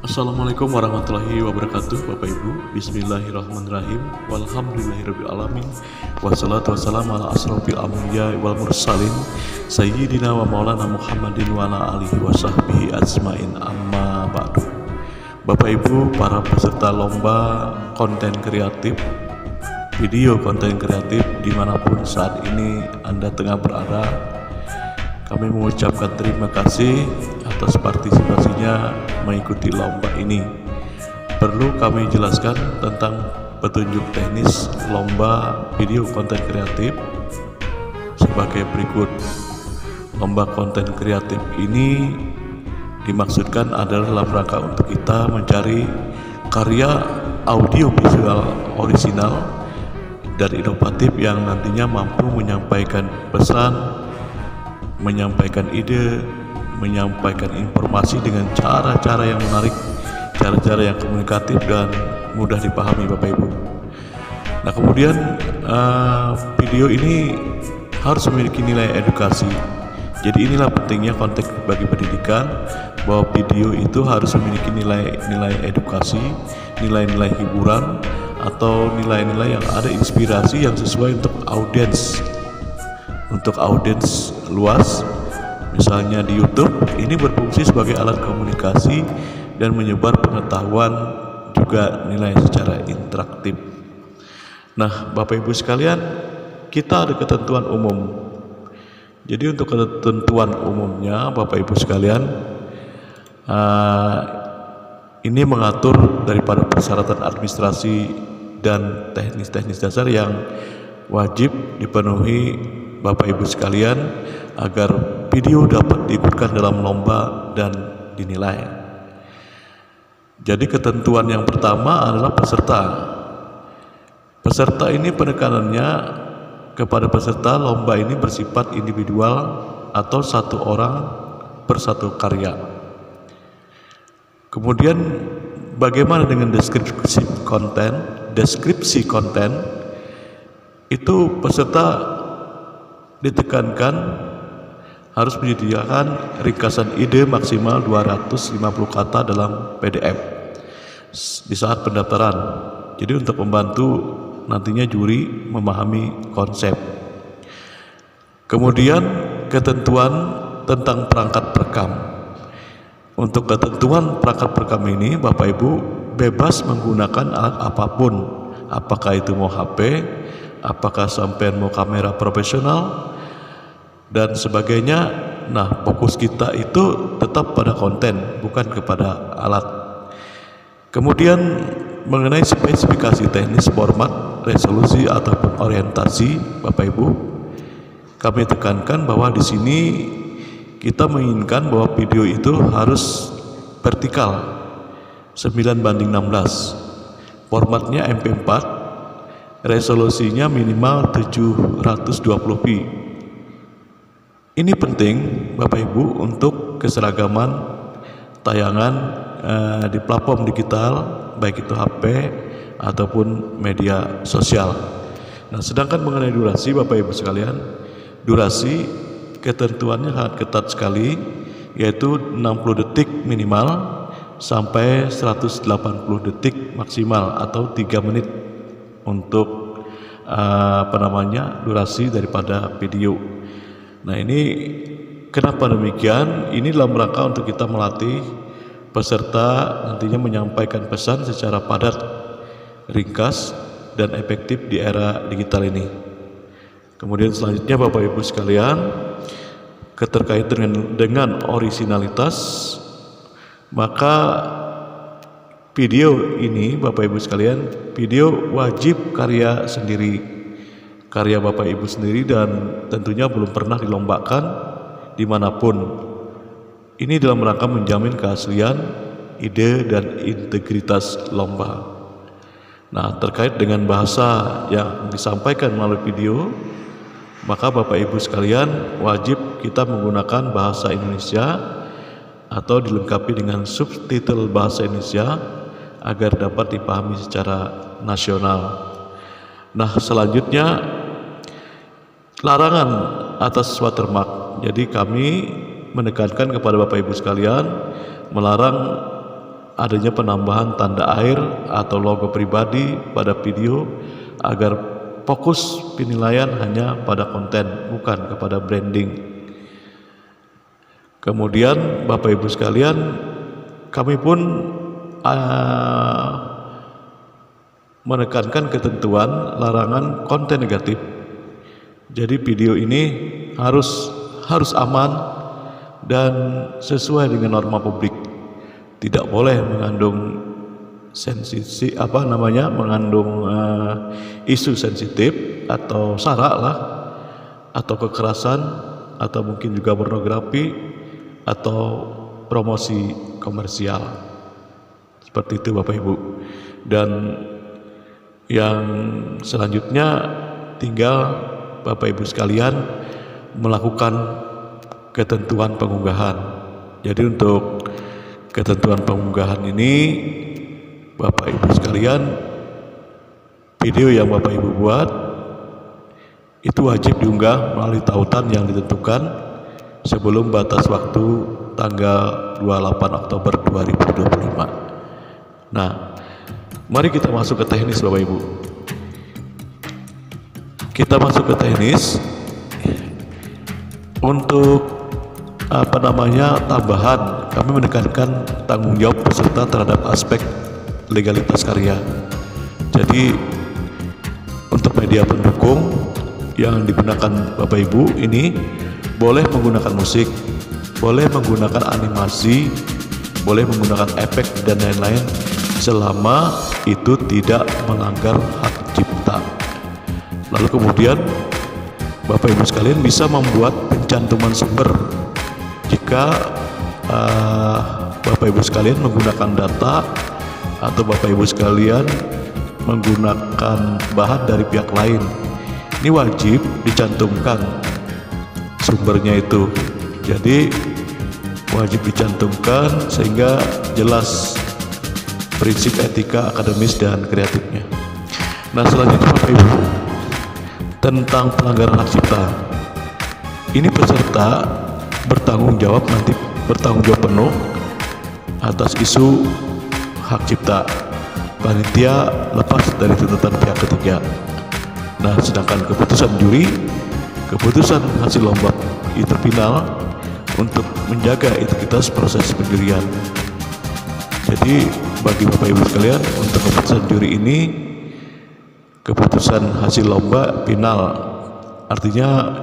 Assalamualaikum warahmatullahi wabarakatuh, Bapak Ibu. Bismillahirrahmanirrahim. Walhamdulillahirrabbilalamin. Wassalatu wassalamu ala asrofil anbiya wal mursalin Sayyidina wa maulana Muhammadin wa ala alihi wa sahbihi ajmain, amma ba'du. Bapak Ibu, para peserta lomba konten kreatif, video konten kreatif dimanapun saat ini Anda tengah berada, kami mengucapkan terima kasih atas partisipasinya mengikuti lomba ini. Perlu kami jelaskan tentang petunjuk teknis lomba video konten kreatif sebagai berikut. Lomba konten kreatif ini dimaksudkan adalah dalam rangka untuk kita mencari karya audio visual orisinal dan inovatif yang nantinya mampu menyampaikan pesan, menyampaikan ide, menyampaikan informasi dengan cara-cara yang menarik, cara-cara yang komunikatif dan mudah dipahami, Bapak Ibu. Nah, kemudian video ini harus memiliki nilai edukasi. Jadi inilah pentingnya konteks bagi pendidikan, bahwa video itu harus memiliki nilai edukasi, nilai-nilai hiburan, atau nilai-nilai yang ada inspirasi yang sesuai untuk audiens luas. Misalnya di YouTube, ini berfungsi sebagai alat komunikasi dan menyebar pengetahuan, juga nilai secara interaktif. Nah, Bapak Ibu sekalian, kita ada ketentuan umum. Jadi untuk ketentuan umumnya, Bapak Ibu sekalian, ini mengatur daripada persyaratan administrasi dan teknis-teknis dasar yang wajib dipenuhi Bapak Ibu sekalian agar video dapat diikutkan dalam lomba dan dinilai. Jadi ketentuan yang pertama adalah peserta. Peserta ini penekanannya kepada peserta lomba ini bersifat individual atau satu orang per satu karya. Kemudian bagaimana dengan deskripsi konten? Deskripsi konten itu peserta ditekankan harus menyediakan ringkasan ide maksimal 250 kata dalam PDF di saat pendaftaran. Jadi untuk membantu nantinya juri memahami konsep. Kemudian ketentuan tentang perangkat perekam. Untuk ketentuan perangkat perekam ini, Bapak Ibu bebas menggunakan alat apapun, apakah itu mau HP, apakah sampean mau kamera profesional dan sebagainya. Nah, fokus kita itu tetap pada konten, bukan kepada alat. Kemudian mengenai spesifikasi teknis, format, resolusi ataupun orientasi, Bapak Ibu, kami tekankan bahwa di sini kita menginginkan bahwa video itu harus vertikal 9:16, formatnya MP4, resolusinya minimal 720p. Ini penting, Bapak Ibu, untuk keseragaman tayangan di platform digital, baik itu HP ataupun media sosial. Nah, sedangkan mengenai durasi, Bapak Ibu sekalian, durasi ketentuannya sangat ketat sekali, yaitu 60 detik minimal sampai 180 detik maksimal atau 3 menit untuk durasi daripada video. Nah, ini kenapa demikian? Ini dalam rangka untuk kita melatih peserta nantinya menyampaikan pesan secara padat, ringkas, dan efektif di era digital ini. Kemudian selanjutnya, Bapak Ibu sekalian, keterkait dengan orisinalitas, maka video ini, Bapak Ibu sekalian, video wajib karya sendiri, karya Bapak Ibu sendiri, dan tentunya belum pernah dilombakan dimanapun. Ini dalam rangka menjamin keaslian, ide, dan integritas lomba. Nah, terkait dengan bahasa yang disampaikan melalui video, maka Bapak Ibu sekalian wajib kita menggunakan bahasa Indonesia atau dilengkapi dengan subtitle bahasa Indonesia agar dapat dipahami secara nasional. Nah, selanjutnya larangan atas watermark. Jadi kami menekankan kepada Bapak Ibu sekalian melarang adanya penambahan tanda air atau logo pribadi pada video agar fokus penilaian hanya pada konten, bukan kepada branding. Kemudian Bapak Ibu sekalian, kami pun menekankan ketentuan larangan konten negatif. Jadi video ini harus aman dan sesuai dengan norma publik. Tidak boleh mengandung mengandung isu sensitif atau sara lah, atau kekerasan, atau mungkin juga pornografi atau promosi komersial. Seperti itu Bapak Ibu. Dan yang selanjutnya tinggal Bapak Ibu sekalian melakukan ketentuan pengunggahan. Jadi untuk ketentuan pengunggahan ini, Bapak Ibu sekalian, video yang Bapak Ibu buat itu wajib diunggah melalui tautan yang ditentukan sebelum batas waktu tanggal 28 Oktober 2025. Nah, mari kita masuk ke teknis Bapak Ibu. Kita masuk ke teknis untuk tambahan. Kami menekankan tanggung jawab peserta terhadap aspek legalitas karya. Jadi untuk media pendukung yang digunakan Bapak Ibu ini boleh menggunakan musik, boleh menggunakan animasi, boleh menggunakan efek dan lain-lain selama itu tidak melanggar hak cipta. Lalu kemudian Bapak Ibu sekalian bisa membuat pencantuman sumber jika Bapak Ibu sekalian menggunakan data atau Bapak Ibu sekalian menggunakan bahan dari pihak lain. Ini wajib dicantumkan sumbernya itu. Jadi wajib dicantumkan sehingga jelas prinsip etika akademis dan kreatifnya. Nah, selanjutnya Bapak Ibu, tentang pelanggaran hak cipta. Ini peserta bertanggung jawab penuh atas isu hak cipta. Panitia lepas dari tuntutan pihak ketiga. Nah, sedangkan keputusan juri, keputusan hasil lomba itu final untuk menjaga integritas proses penjurian. Jadi bagi Bapak Ibu sekalian, untuk keputusan juri ini, keputusan hasil lomba final, artinya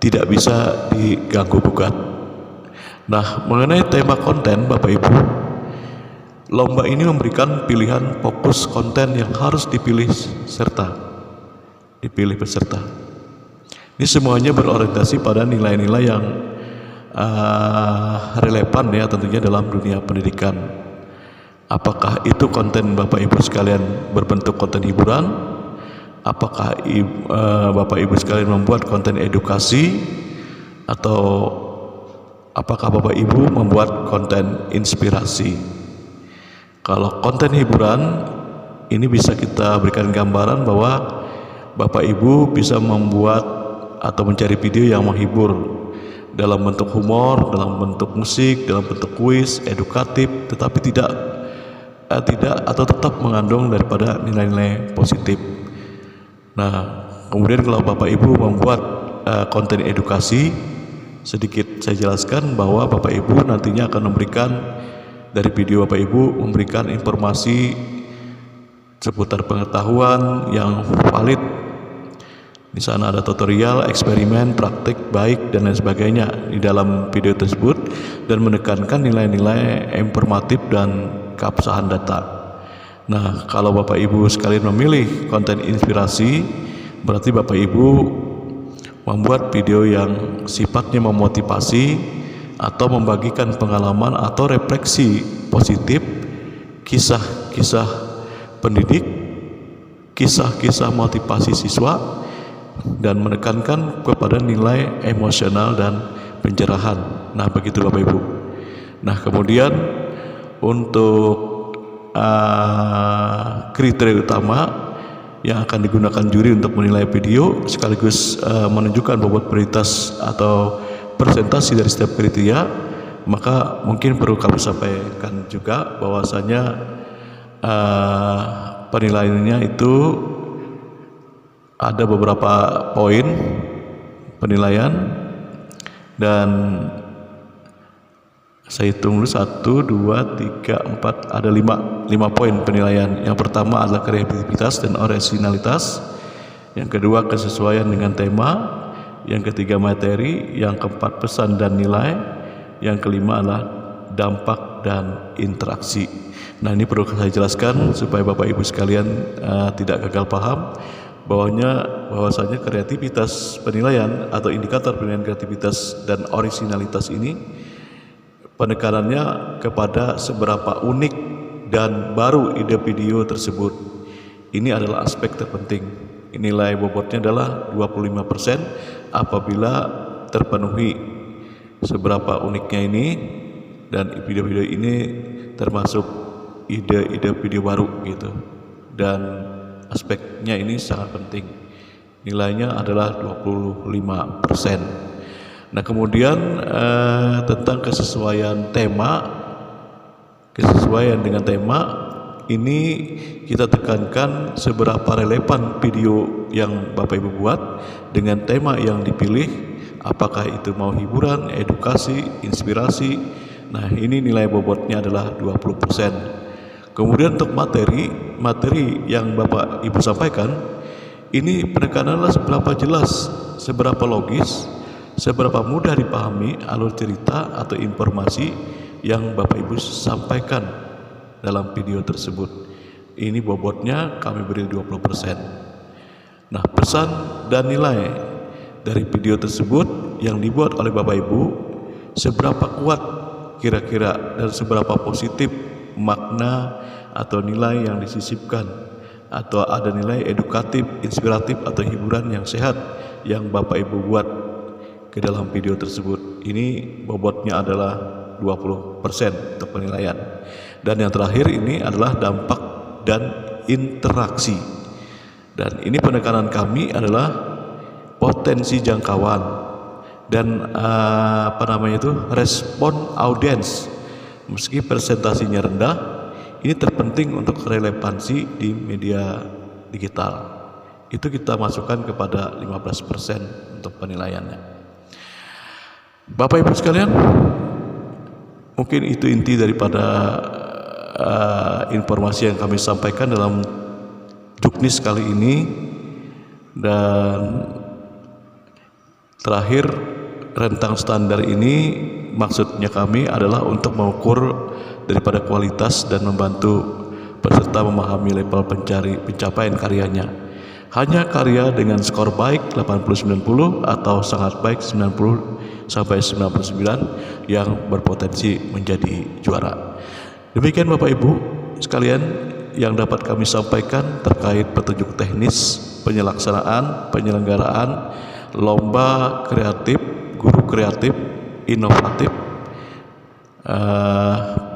tidak bisa diganggu gugat. Nah, mengenai tema konten Bapak Ibu, lomba ini memberikan pilihan fokus konten yang harus dipilih peserta. Ini semuanya berorientasi pada nilai-nilai yang relevan ya tentunya dalam dunia pendidikan. Apakah itu konten Bapak Ibu sekalian berbentuk konten hiburan? Apakah Bapak Ibu sekalian membuat konten edukasi? Atau apakah Bapak Ibu membuat konten inspirasi? Kalau konten hiburan, ini bisa kita berikan gambaran bahwa Bapak Ibu bisa membuat atau mencari video yang menghibur dalam bentuk humor, dalam bentuk musik, dalam bentuk kuis, edukatif, tetapi tidak atau tetap mengandung daripada nilai-nilai positif. Nah, kemudian kalau Bapak Ibu membuat konten edukasi, sedikit saya jelaskan bahwa Bapak Ibu nantinya akan memberikan dari video Bapak Ibu memberikan informasi seputar pengetahuan yang valid. Di sana ada tutorial, eksperimen, praktik baik dan lain sebagainya di dalam video tersebut, dan menekankan nilai-nilai informatif dan keabsahan data. Nah, kalau Bapak Ibu sekalian memilih konten inspirasi, berarti Bapak Ibu membuat video yang sifatnya memotivasi atau membagikan pengalaman atau refleksi positif, kisah-kisah pendidik, kisah-kisah motivasi siswa, dan menekankan kepada nilai emosional dan pencerahan. Nah, begitu Bapak Ibu. Nah, kemudian untuk kriteria utama yang akan digunakan juri untuk menilai video sekaligus menunjukkan bobot prioritas atau presentasi dari setiap kriteria Maka mungkin perlu kami sampaikan juga bahwasanya penilaiannya itu ada beberapa poin penilaian, dan saya hitung dulu 1, 2, 3, 4, ada 5 poin penilaian. Yang pertama adalah kreativitas dan orisinalitas, yang kedua kesesuaian dengan tema, yang ketiga materi, yang keempat pesan dan nilai, yang kelima adalah dampak dan interaksi. Nah, ini perlu saya jelaskan supaya Bapak Ibu sekalian tidak gagal paham bahwasanya kreativitas penilaian atau indikator penilaian kreativitas dan orisinalitas ini penekanannya kepada seberapa unik dan baru ide video tersebut. Ini adalah aspek terpenting. Nilai bobotnya adalah 25% apabila terpenuhi seberapa uniknya ini, dan video-video ini termasuk ide-ide video baru gitu, dan aspeknya ini sangat penting. Nilainya adalah 25%. Nah, kemudian tentang kesesuaian dengan tema ini kita tekankan seberapa relevan video yang Bapak Ibu buat dengan tema yang dipilih, apakah itu mau hiburan, edukasi, inspirasi. Nah, ini nilai bobotnya adalah 20%. Kemudian untuk materi yang Bapak Ibu sampaikan, ini penekananlah seberapa jelas, seberapa logis, seberapa mudah dipahami alur cerita atau informasi yang Bapak Ibu sampaikan dalam video tersebut. Ini bobotnya kami beri 20%. Nah, pesan dan nilai dari video tersebut yang dibuat oleh Bapak Ibu, seberapa kuat kira-kira dan seberapa positif makna atau nilai yang disisipkan, atau ada nilai edukatif, inspiratif atau hiburan yang sehat yang Bapak Ibu buat ke dalam video tersebut. Ini bobotnya adalah 20% untuk penilaian. Dan yang terakhir ini adalah dampak dan interaksi. Dan ini penekanan kami adalah potensi jangkauan dan respon audiens. Meski presentasinya rendah, ini terpenting untuk relevansi di media digital. Itu kita masukkan kepada 15% untuk penilaiannya. Bapak Ibu sekalian, mungkin itu inti daripada informasi yang kami sampaikan dalam Juknis kali ini. Dan terakhir, rentang standar ini maksudnya kami adalah untuk mengukur daripada kualitas dan membantu peserta memahami level pencapaian karyanya. Hanya karya dengan skor baik 80-90 atau sangat baik 90-99 yang berpotensi menjadi juara. Demikian Bapak Ibu sekalian yang dapat kami sampaikan terkait petunjuk teknis penyelenggaraan lomba kreatif, guru kreatif, inovatif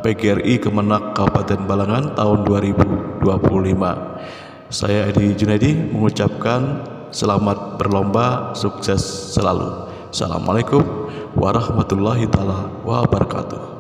PGRI Kemenak Kabupaten Balangan tahun 2025. Saya Edi Junaidi mengucapkan selamat berlomba, sukses selalu. Assalamualaikum warahmatullahi taala wabarakatuh.